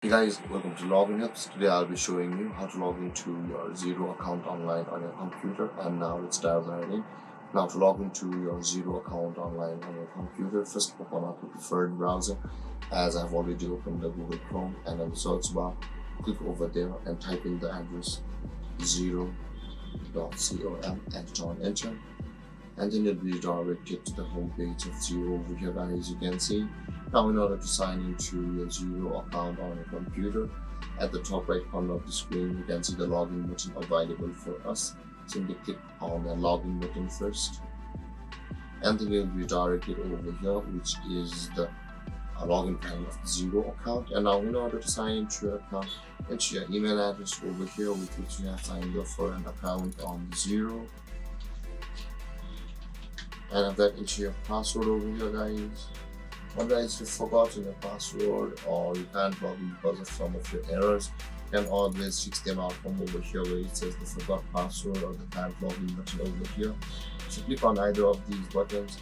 Hey guys, welcome to Login Helps. Today I'll be showing you how to log into your Xero account online on your computer. And now let's dive right in. Now to log into your Xero account online on your computer, first open up your preferred browser. As I've already opened the Google Chrome, and on the search bar, click over there and type in the address xero.com and hit on enter. And then you'll be redirected to the home page of Xero over here, guys. You can see now, in order to sign into your Xero account on your computer, at the top right corner of the screen you can see the login button available for us. Simply click on the login button first, and then you'll be redirected over here, which is the login panel of the Xero account. And now, in order to sign into your account, enter your email address over here with which you have signed up for an account on Xero. And after that, enter your password over here, guys. But guys, if you've forgotten your password or you can't log in because of some of your errors, you can always fix them out from over here where it says the forgot password or the can't log in button over here. So click on either of these buttons.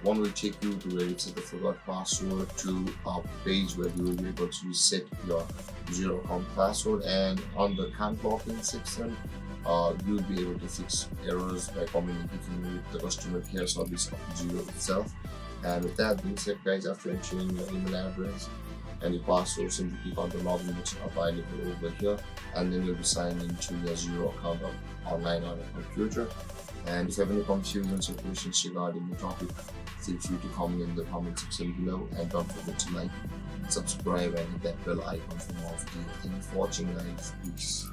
One will take you to where it says the forgot password to a page where you will be able to reset your Xero account password, and on the can't log in section, you'll be able to fix errors by communicating with the customer care service of Xero itself. And with that being said, guys, after entering your email address and your password, simply click on the login button available over here, and then you'll be signed into your Xero account online on your computer. And if you have any confusions or questions regarding the topic, feel free to comment in the comment section below, and don't forget to like, subscribe, and hit that bell icon for more videos. Thank you for watching, guys. Peace.